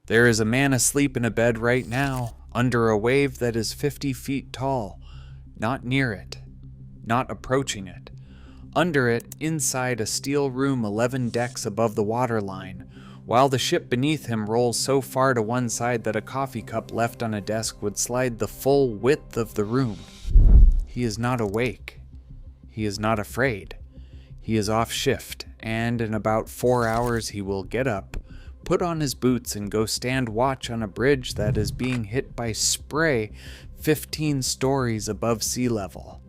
There is a man asleep in a bed right now, under a wave that is 50 feet tall, not near it, not approaching it. Under it, inside a steel room 11 decks above the waterline, while the ship beneath him rolls so far to one side that a coffee cup left on a desk would slide the full width of the room. He is not awake. He is not afraid. He is off shift, and in about 4 hours he will get up, put on his boots, and go stand watch on a bridge that is being hit by spray 15 stories above sea level.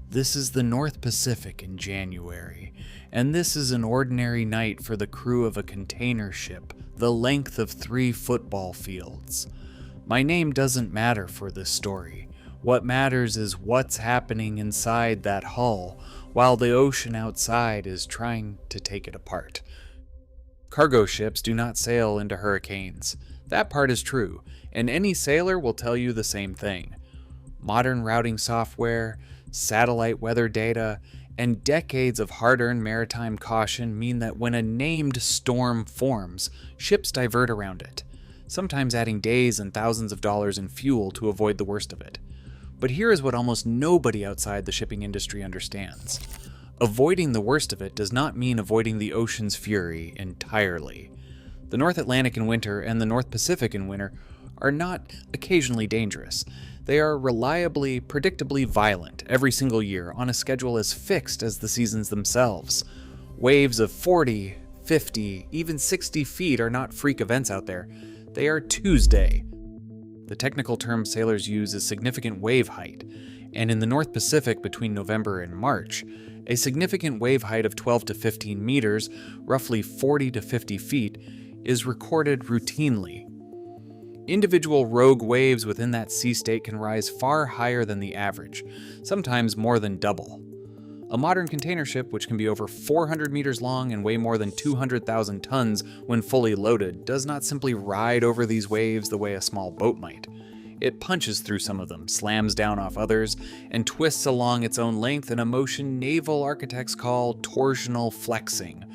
This is the North Pacific in January, and this is an ordinary night for the crew of a container ship the length of 3 football fields. My name doesn't matter for this story. What matters is what's happening inside that hull while the ocean outside is trying to take it apart. Cargo ships do not sail into hurricanes. That part is true, and any sailor will tell you the same thing. Modern routing software, satellite weather data, and decades of hard-earned maritime caution mean that when a named storm forms, ships divert around it, sometimes adding days and thousands of dollars in fuel to avoid the worst of it. But here is what almost nobody outside the shipping industry understands. Avoiding the worst of it does not mean avoiding the ocean's fury entirely. The North Atlantic in winter and the North Pacific in winter are not occasionally dangerous. They are reliably, predictably violent every single year on a schedule as fixed as the seasons themselves. Waves of 40, 50, even 60 feet are not freak events out there. They are Tuesday. The technical term sailors use is significant wave height, and in the North Pacific between November and March, a significant wave height of 12 to 15 meters, roughly 40 to 50 feet, is recorded routinely. Individual rogue waves within that sea state can rise far higher than the average, sometimes more than double. A modern container ship, which can be over 400 meters long and weigh more than 200,000 tons when fully loaded, does not simply ride over these waves the way a small boat might. It punches through some of them, slams down off others, and twists along its own length in a motion naval architects call torsional flexing,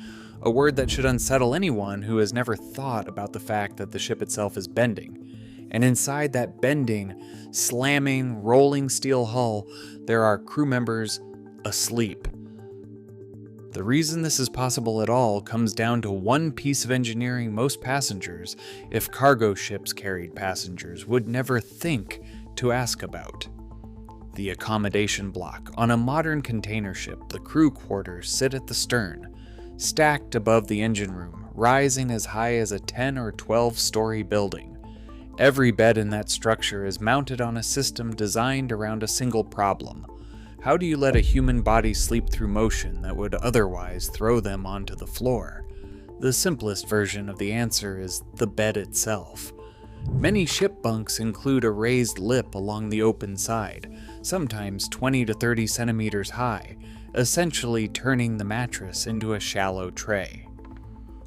a word that should unsettle anyone who has never thought about the fact that the ship itself is bending. And inside that bending, slamming, rolling steel hull, there are crew members asleep. The reason this is possible at all comes down to one piece of engineering most passengers, if cargo ships carried passengers, would never think to ask about. The accommodation block. On a modern container ship, the crew quarters sit at the stern, stacked above the engine room, rising as high as a 10 or 12-story building. Every bed in that structure is mounted on a system designed around a single problem. How do you let a human body sleep through motion that would otherwise throw them onto the floor? The simplest version of the answer is the bed itself. Many ship bunks include a raised lip along the open side, sometimes 20 to 30 centimeters high, essentially turning the mattress into a shallow tray.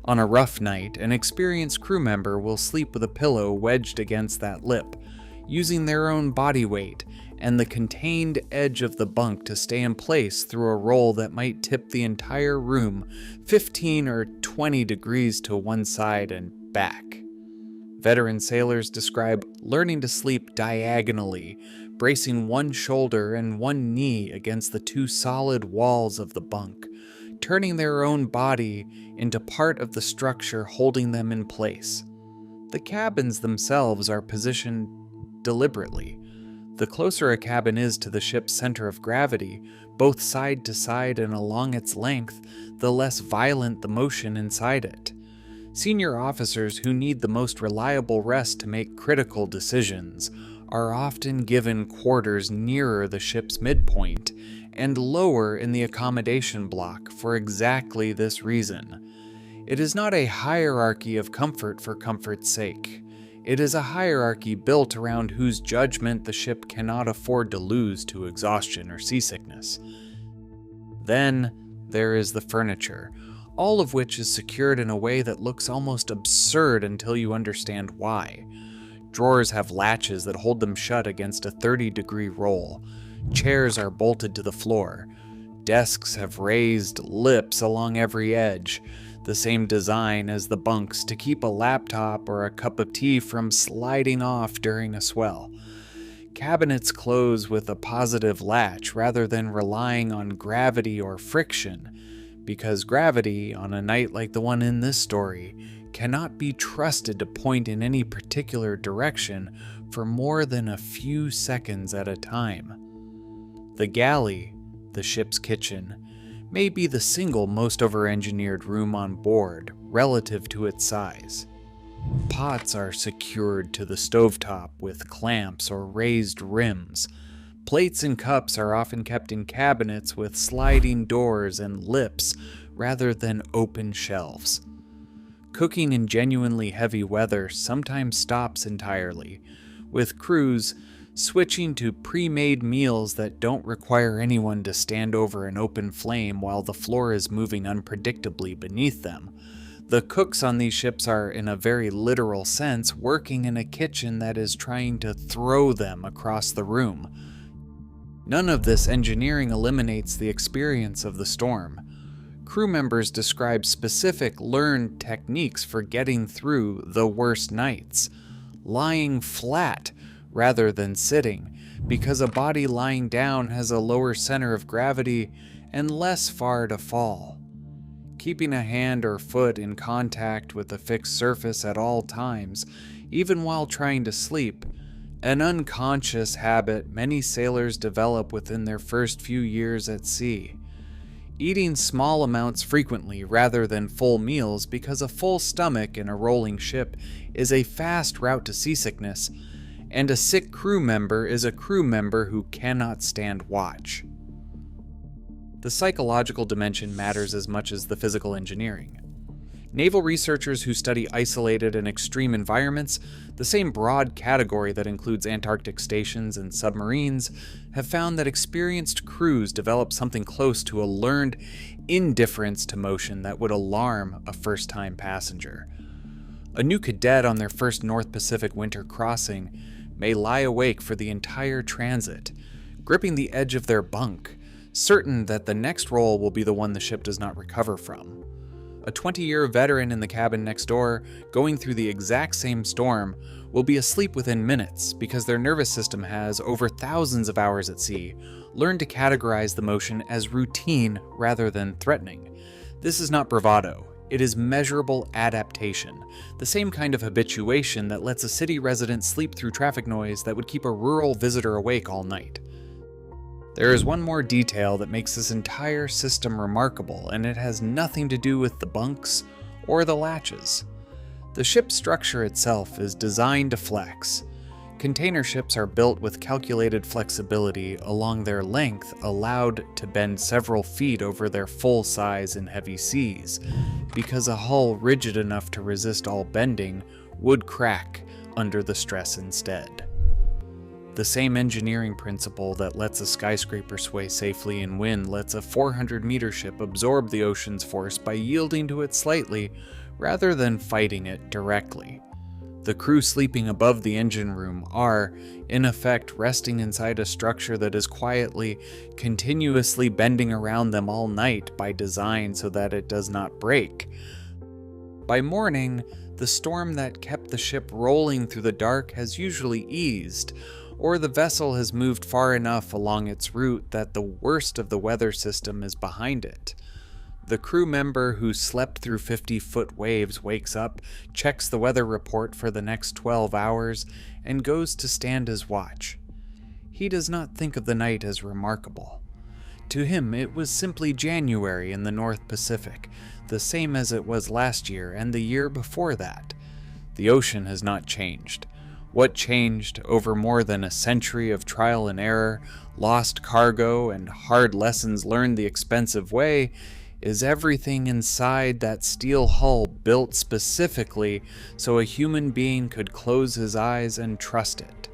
On a rough night, an experienced crew member will sleep with a pillow wedged against that lip, using their own body weight and the contained edge of the bunk to stay in place through a roll that might tip the entire room 15 or 20 degrees to one side and back. Veteran sailors describe learning to sleep diagonally, bracing one shoulder and one knee against the 2 solid walls of the bunk, turning their own body into part of the structure holding them in place. The cabins themselves are positioned deliberately. The closer a cabin is to the ship's center of gravity, both side to side and along its length, the less violent the motion inside it. Senior officers who need the most reliable rest to make critical decisions are often given quarters nearer the ship's midpoint and lower in the accommodation block for exactly this reason. It is not a hierarchy of comfort for comfort's sake. It is a hierarchy built around whose judgment the ship cannot afford to lose to exhaustion or seasickness. Then there is the furniture, all of which is secured in a way that looks almost absurd until you understand why. Drawers have latches that hold them shut against a 30-degree roll. Chairs are bolted to the floor. Desks have raised lips along every edge. The the same design as the bunks to keep a laptop or a cup of tea from sliding off during a swell. Cabinets close with a positive latch rather than relying on gravity or friction, because gravity, on a night like the one in this story, cannot be trusted to point in any particular direction for more than a few seconds at a time. The galley, the ship's kitchen, may be the single most over-engineered room on board relative to its size. Pots are secured to the stovetop with clamps or raised rims. Plates and cups are often kept in cabinets with sliding doors and lips rather than open shelves. Cooking in genuinely heavy weather sometimes stops entirely, with crews switching to pre-made meals that don't require anyone to stand over an open flame while the floor is moving unpredictably beneath them. The cooks on these ships are, in a very literal sense, working in a kitchen that is trying to throw them across the room. None of this engineering eliminates the experience of the storm. Crew members describe specific learned techniques for getting through the worst nights. Lying flat rather than sitting, because a body lying down has a lower center of gravity and less far to fall. Keeping a hand or foot in contact with a fixed surface at all times, even while trying to sleep, an unconscious habit many sailors develop within their first few years at sea. Eating small amounts frequently rather than full meals, because a full stomach in a rolling ship is a fast route to seasickness, and a sick crew member is a crew member who cannot stand watch. The psychological dimension matters as much as the physical engineering. Naval researchers who study isolated and extreme environments, the same broad category that includes Antarctic stations and submarines, have found that experienced crews develop something close to a learned indifference to motion that would alarm a first-time passenger. A new cadet on their first North Pacific winter crossing may lie awake for the entire transit, gripping the edge of their bunk, certain that the next roll will be the one the ship does not recover from. A 20-year veteran in the cabin next door, going through the exact same storm, will be asleep within minutes because their nervous system has, over thousands of hours at sea, learned to categorize the motion as routine rather than threatening. This is not bravado. It is measurable adaptation, the same kind of habituation that lets a city resident sleep through traffic noise that would keep a rural visitor awake all night. There is one more detail that makes this entire system remarkable, and it has nothing to do with the bunks or the latches. The ship's structure itself is designed to flex. Container ships are built with calculated flexibility along their length, allowed to bend several feet over their full size in heavy seas, because a hull rigid enough to resist all bending would crack under the stress instead. The same engineering principle that lets a skyscraper sway safely in wind lets a 400-meter ship absorb the ocean's force by yielding to it slightly rather than fighting it directly. The crew sleeping above the engine room are, in effect, resting inside a structure that is quietly, continuously bending around them all night by design so that it does not break. By morning, the storm that kept the ship rolling through the dark has usually eased, or the vessel has moved far enough along its route that the worst of the weather system is behind it. The crew member who slept through 50-foot waves wakes up, checks the weather report for the next 12 hours, and goes to stand his watch. He does not think of the night as remarkable. To him, it was simply January in the North Pacific, the same as it was last year and the year before that. The ocean has not changed. What changed over more than a century of trial and error, lost cargo, and hard lessons learned the expensive way is everything inside that steel hull built specifically so a human being could close his eyes and trust it.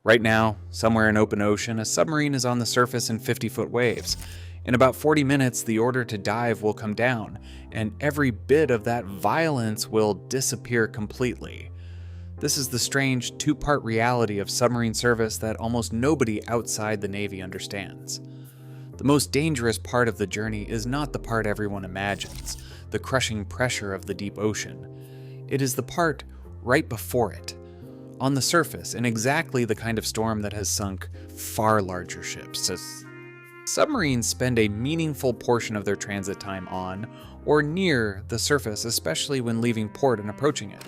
Right now, somewhere in open ocean, a submarine is on the surface in 50-foot waves. In about 40 minutes, the order to dive will come down, and every bit of that violence will disappear completely. This is the strange two-part reality of submarine service that almost nobody outside the Navy understands. The most dangerous part of the journey is not the part everyone imagines. the crushing pressure of the deep ocean. It is the part right before it, on the surface, in exactly the kind of storm that has sunk far larger ships. Submarines spend a meaningful portion of their transit time on or near the surface, especially when leaving port and approaching it.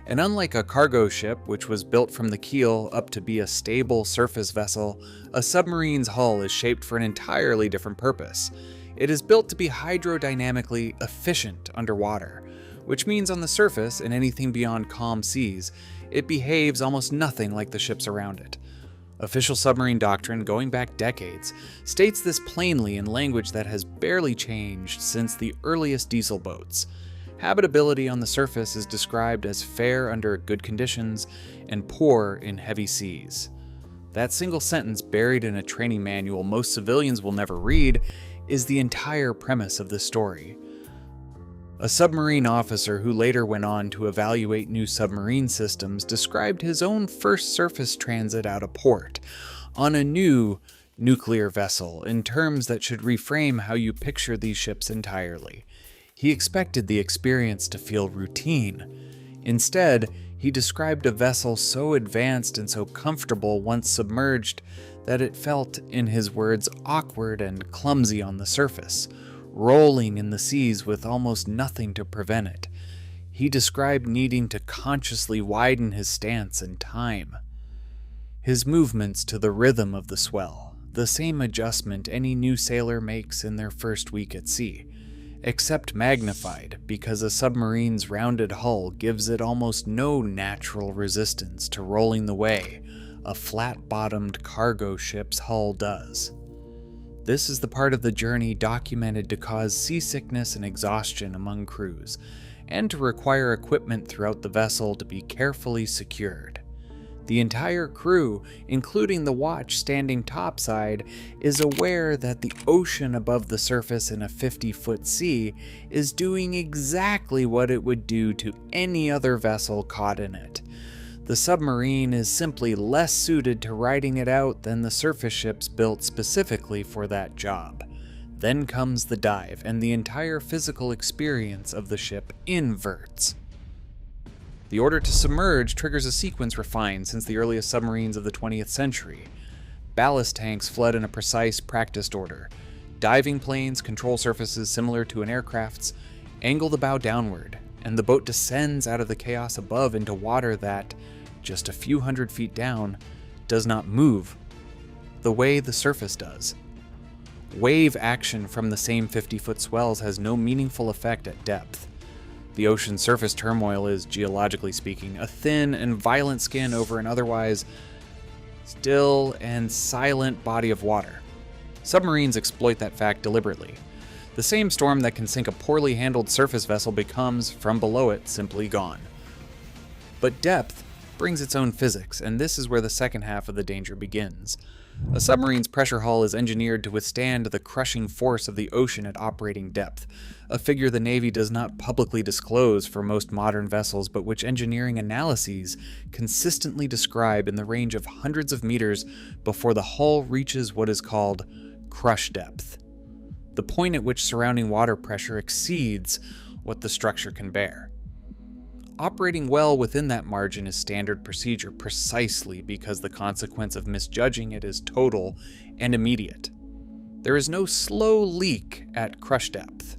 And unlike a cargo ship, which was built from the keel up to be a stable surface vessel, a submarine's hull is shaped for an entirely different purpose. It is built to be hydrodynamically efficient underwater, which means on the surface, in anything beyond calm seas, it behaves almost nothing like the ships around it. Official submarine doctrine, going back decades, states this plainly in language that has barely changed since the earliest diesel boats. Habitability on the surface is described as fair under good conditions and poor in heavy seas. That single sentence, buried in a training manual most civilians will never read, is the entire premise of this story. A submarine officer who later went on to evaluate new submarine systems described his own first surface transit out of port on a new nuclear vessel in terms that should reframe how you picture these ships entirely. He expected the experience to feel routine. Instead, he described a vessel so advanced and so comfortable once submerged that it felt, in his words, awkward and clumsy on the surface, rolling in the seas with almost nothing to prevent it. He described needing to consciously widen his stance and time. His movements to the rhythm of the swell, the same adjustment any new sailor makes in their first week at sea, except magnified because a submarine's rounded hull gives it almost no natural resistance to rolling the way a flat-bottomed cargo ship's hull does. This is the part of the journey documented to cause seasickness and exhaustion among crews, and to require equipment throughout the vessel to be carefully secured. The entire crew, including the watch standing topside, is aware that the ocean above the surface in a 50-foot sea is doing exactly what it would do to any other vessel caught in it. The submarine is simply less suited to riding it out than the surface ships built specifically for that job. Then comes the dive, and the entire physical experience of the ship inverts. The order to submerge triggers a sequence refined since the earliest submarines of the 20th century. Ballast tanks flood in a precise, practiced order. Diving planes, control surfaces similar to an aircraft's, angle the bow downward, and the boat descends out of the chaos above into water that, just a few hundred feet down, does not move the way the surface does. Wave action from the same 50-foot swells has no meaningful effect at depth. The ocean surface turmoil is, geologically speaking, a thin and violent skin over an otherwise still and silent body of water. Submarines exploit that fact deliberately. The same storm that can sink a poorly handled surface vessel becomes, from below it, simply gone. But depth brings its own physics, and this is where the second half of the danger begins. A submarine's pressure hull is engineered to withstand the crushing force of the ocean at operating depth, a figure the Navy does not publicly disclose for most modern vessels, but which engineering analyses consistently describe in the range of hundreds of meters before the hull reaches what is called crush depth, the point at which surrounding water pressure exceeds what the structure can bear. Operating well within that margin is standard procedure precisely because the consequence of misjudging it is total and immediate. There is no slow leak at crush depth.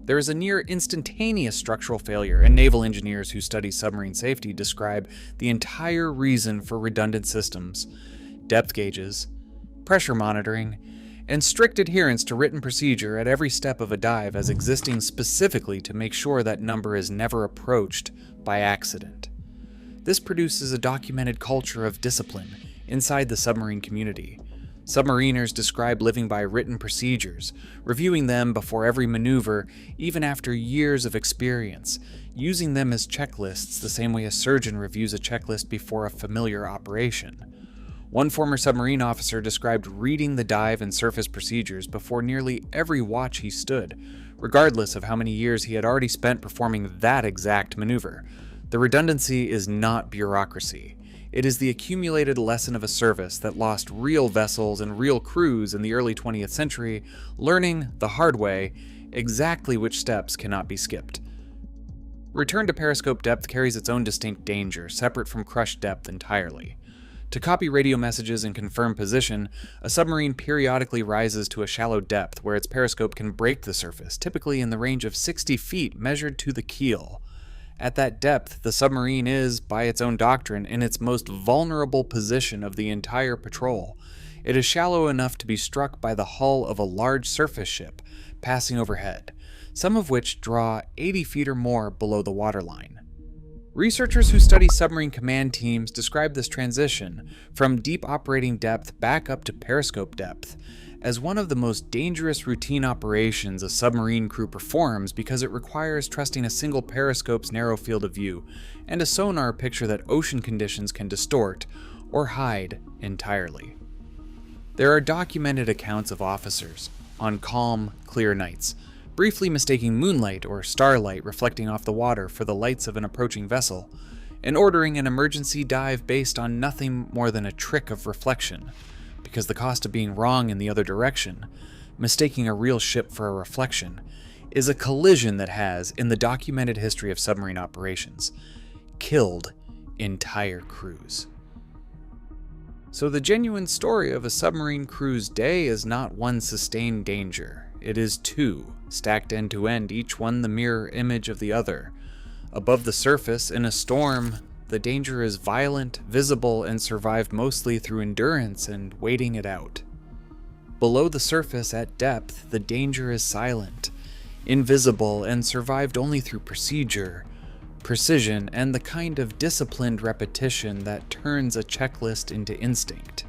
There is a near instantaneous structural failure, and naval engineers who study submarine safety describe the entire reason for redundant systems, depth gauges, pressure monitoring, and strict adherence to written procedure at every step of a dive as existing specifically to make sure that number is never approached by accident. This produces a documented culture of discipline inside the submarine community. Submariners describe living by written procedures, reviewing them before every maneuver, even after years of experience, using them as checklists the same way a surgeon reviews a checklist before a familiar operation. One former submarine officer described reading the dive and surface procedures before nearly every watch he stood, regardless of how many years he had already spent performing that exact maneuver. The redundancy is not bureaucracy. It is the accumulated lesson of a service that lost real vessels and real crews in the early 20th century, learning the hard way exactly which steps cannot be skipped. Return to periscope depth carries its own distinct danger, separate from crush depth entirely. To copy radio messages and confirm position, a submarine periodically rises to a shallow depth where its periscope can break the surface, typically in the range of 60 feet measured to the keel. At that depth, the submarine is, by its own doctrine, in its most vulnerable position of the entire patrol. It is shallow enough to be struck by the hull of a large surface ship passing overhead, some of which draw 80 feet or more below the waterline. Researchers who study submarine command teams describe this transition from deep operating depth back up to periscope depth as one of the most dangerous routine operations a submarine crew performs because it requires trusting a single periscope's narrow field of view and a sonar picture that ocean conditions can distort or hide entirely. There are documented accounts of officers, on calm, clear nights, briefly mistaking moonlight or starlight reflecting off the water for the lights of an approaching vessel, and ordering an emergency dive based on nothing more than a trick of reflection, because the cost of being wrong in the other direction, mistaking a real ship for a reflection, is a collision that has, in the documented history of submarine operations, killed entire crews. So the genuine story of a submarine crew's day is not one sustained danger. It is two, stacked end to end, each one the mirror image of the other. Above the surface, in a storm, the danger is violent, visible, and survived mostly through endurance and waiting it out. Below the surface, at depth, the danger is silent, invisible, and survived only through procedure, precision, and the kind of disciplined repetition that turns a checklist into instinct.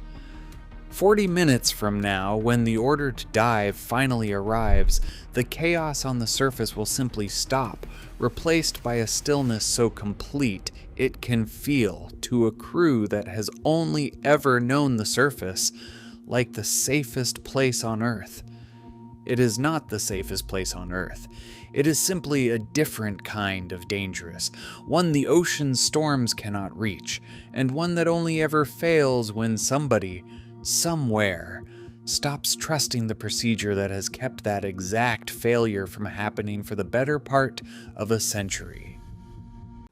40 minutes from now, when the order to dive finally arrives, the chaos on the surface will simply stop, replaced by a stillness so complete it can feel, to a crew that has only ever known the surface, like the safest place on Earth. It is not the safest place on Earth. It is simply a different kind of dangerous, one the ocean storms cannot reach, and one that only ever fails when somebody, somewhere, stops trusting the procedure that has kept that exact failure from happening for the better part of a century.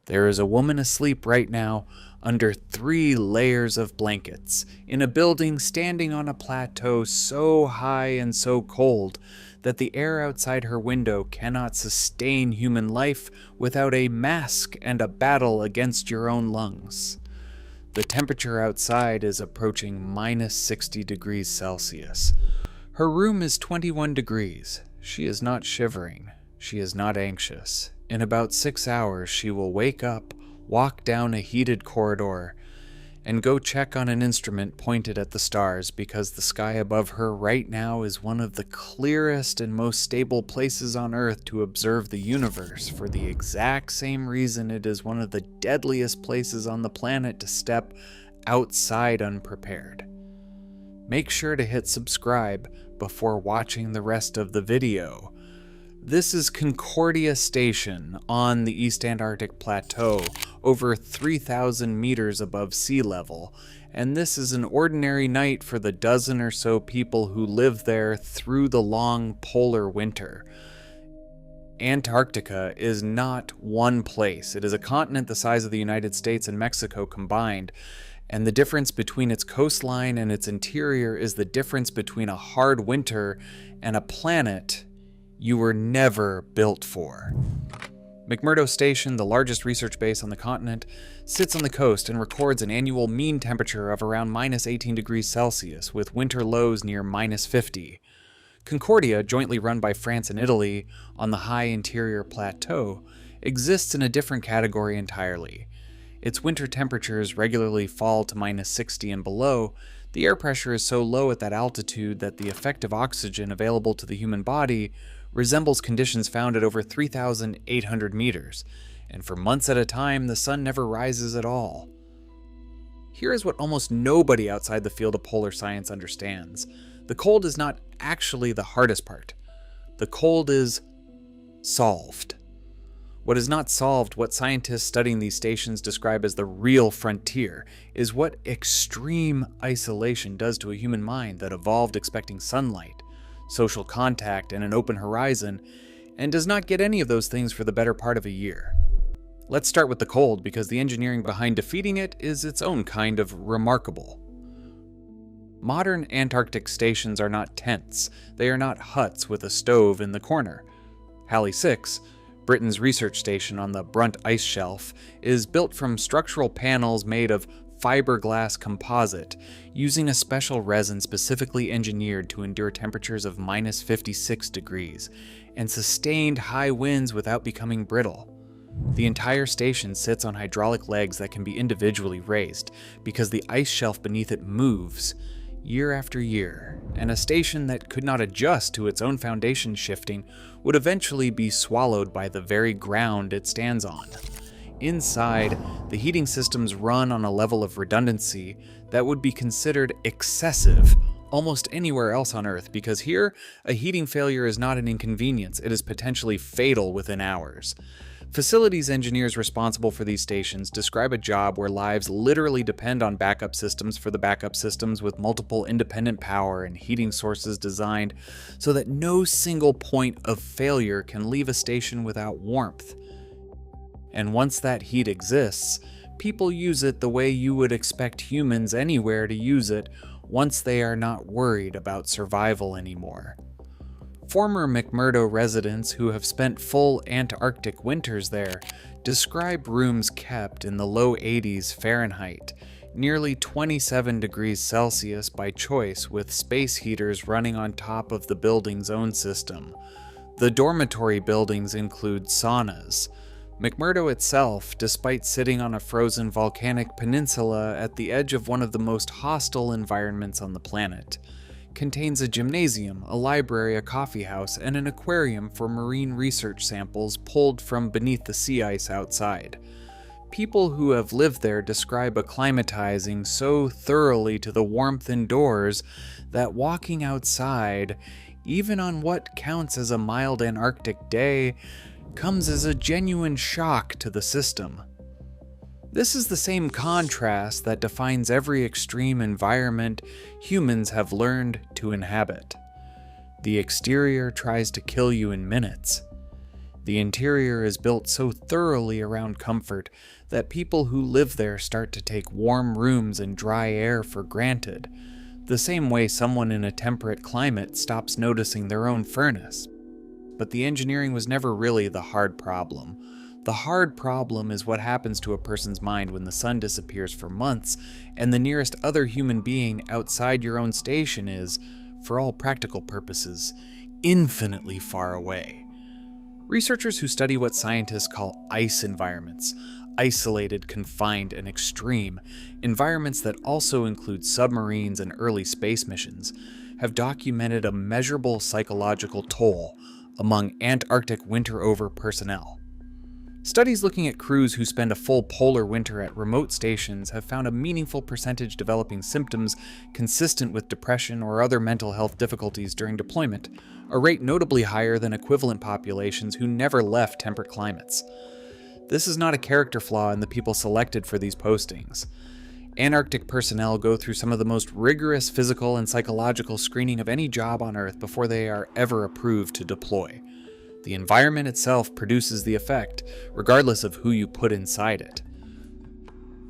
There is a woman asleep right now under 3 layers of blankets in a building standing on a plateau so high and so cold that the air outside her window cannot sustain human life without a mask and a battle against your own lungs. The temperature outside is approaching minus 60 degrees Celsius. Her room is 21 degrees. She is not shivering. She is not anxious. In about 6 hours, she will wake up, walk down a heated corridor, and go check on an instrument pointed at the stars because the sky above her right now is one of the clearest and most stable places on Earth to observe the universe for the exact same reason it is one of the deadliest places on the planet to step outside unprepared. Make sure to hit subscribe before watching the rest of the video. This is Concordia Station on the East Antarctic Plateau, over 3,000 meters above sea level, and this is an ordinary night for the dozen or so people who live there through the long polar winter. Antarctica is not one place. It is a continent the size of the United States and Mexico combined, and the difference between its coastline and its interior is the difference between a hard winter and a planet you were never built for. McMurdo Station, the largest research base on the continent, sits on the coast and records an annual mean temperature of around minus 18 degrees Celsius, with winter lows near minus 50. Concordia, jointly run by France and Italy on the high interior plateau, exists in a different category entirely. Its winter temperatures regularly fall to minus 60 and below. The air pressure is so low at that altitude that the effective oxygen available to the human body resembles conditions found at over 3,800 meters, and for months at a time, the sun never rises at all. Here is what almost nobody outside the field of polar science understands. The cold is not actually the hardest part. The cold is solved. What is not solved, what scientists studying these stations describe as the real frontier, is what extreme isolation does to a human mind that evolved expecting sunlight, social contact, and an open horizon, and does not get any of those things for the better part of a year. Let's start with the cold, because the engineering behind defeating it is its own kind of remarkable. Modern Antarctic stations are not tents. They are not huts with a stove in the corner. Halley 6, Britain's research station on the Brunt ice shelf, is built from structural panels made of fiberglass composite, using a special resin specifically engineered to endure temperatures of -56 degrees and sustained high winds without becoming brittle. The entire station sits on hydraulic legs that can be individually raised because the ice shelf beneath it moves year after year, and a station that could not adjust to its own foundation shifting would eventually be swallowed by the very ground it stands on. Inside, the heating systems run on a level of redundancy that would be considered excessive almost anywhere else on Earth, because here, a heating failure is not an inconvenience, it is potentially fatal within hours. Facilities engineers responsible for these stations describe a job where lives literally depend on backup systems for the backup systems, with multiple independent power and heating sources designed so that no single point of failure can leave a station without warmth. And once that heat exists, people use it the way you would expect humans anywhere to use it once they are not worried about survival anymore. Former McMurdo residents who have spent full Antarctic winters there describe rooms kept in the low 80s Fahrenheit, nearly 27 degrees Celsius by choice, with space heaters running on top of the building's own system. The dormitory buildings include saunas. McMurdo itself, despite sitting on a frozen volcanic peninsula at the edge of one of the most hostile environments on the planet, contains a gymnasium, a library, a coffee house, and an aquarium for marine research samples pulled from beneath the sea ice outside. People who have lived there describe acclimatizing so thoroughly to the warmth indoors that walking outside, even on what counts as a mild Antarctic day, comes as a genuine shock to the system. This is the same contrast that defines every extreme environment humans have learned to inhabit. The exterior tries to kill you in minutes. The interior is built so thoroughly around comfort that people who live there start to take warm rooms and dry air for granted, the same way someone in a temperate climate stops noticing their own furnace. But the engineering was never really the hard problem. The hard problem is what happens to a person's mind when the sun disappears for months and the nearest other human being outside your own station is, for all practical purposes, infinitely far away. Researchers who study what scientists call ice environments, isolated, confined, and extreme, environments that also include submarines and early space missions, have documented a measurable psychological toll among Antarctic winter-over personnel. Studies looking at crews who spend a full polar winter at remote stations have found a meaningful percentage developing symptoms consistent with depression or other mental health difficulties during deployment, a rate notably higher than equivalent populations who never left temperate climates. This is not a character flaw in the people selected for these postings. Antarctic personnel go through some of the most rigorous physical and psychological screening of any job on Earth before they are ever approved to deploy. The environment itself produces the effect, regardless of who you put inside it.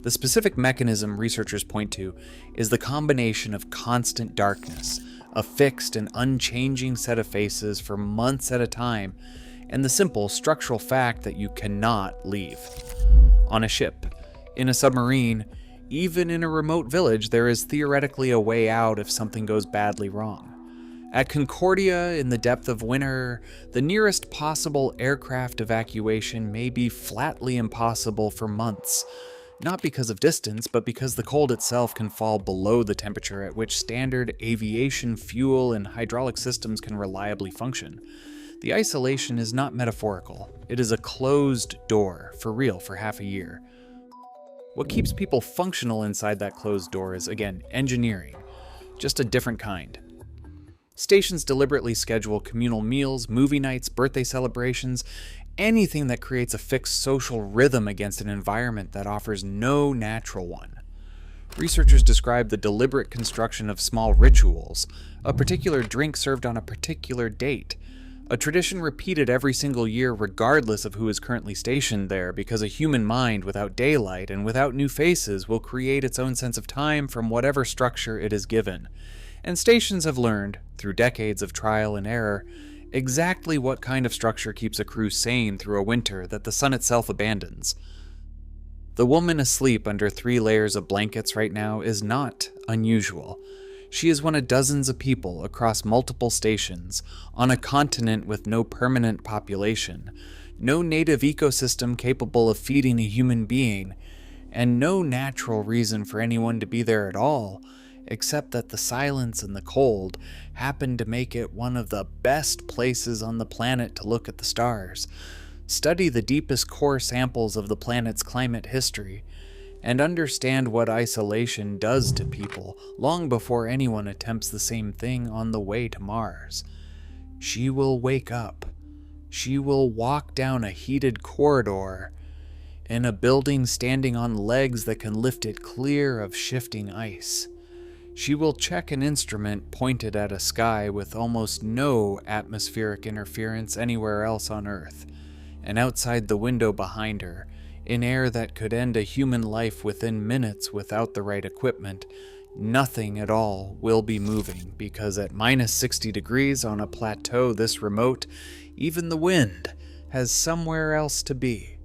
The specific mechanism researchers point to is the combination of constant darkness, a fixed and unchanging set of faces for months at a time, and the simple structural fact that you cannot leave. On a ship, in a submarine, even in a remote village, there is theoretically a way out if something goes badly wrong. At Concordia, in the depth of winter, the nearest possible aircraft evacuation may be flatly impossible for months, not because of distance, but because the cold itself can fall below the temperature at which standard aviation fuel and hydraulic systems can reliably function. The isolation is not metaphorical. It is a closed door, for real, for half a year. What keeps people functional inside that closed door is, again, engineering, just a different kind. Stations deliberately schedule communal meals, movie nights, birthday celebrations, anything that creates a fixed social rhythm against an environment that offers no natural one. Researchers describe the deliberate construction of small rituals, a particular drink served on a particular date, A tradition repeated every single year regardless of who is currently stationed there, because a human mind without daylight and without new faces will create its own sense of time from whatever structure it is given. And stations have learned, through decades of trial and error, exactly what kind of structure keeps a crew sane through a winter that the sun itself abandons. The woman asleep under 3 layers of blankets right now is not unusual. She is one of dozens of people across multiple stations, on a continent with no permanent population, no native ecosystem capable of feeding a human being, and no natural reason for anyone to be there at all, except that the silence and the cold happen to make it one of the best places on the planet to look at the stars, study the deepest core samples of the planet's climate history, and understand what isolation does to people long before anyone attempts the same thing on the way to Mars. She will wake up. She will walk down a heated corridor in a building standing on legs that can lift it clear of shifting ice. She will check an instrument pointed at a sky with almost no atmospheric interference anywhere else on Earth, and outside the window behind her, in air that could end a human life within minutes without the right equipment, nothing at all will be moving, because at minus 60 degrees on a plateau this remote, even the wind has somewhere else to be.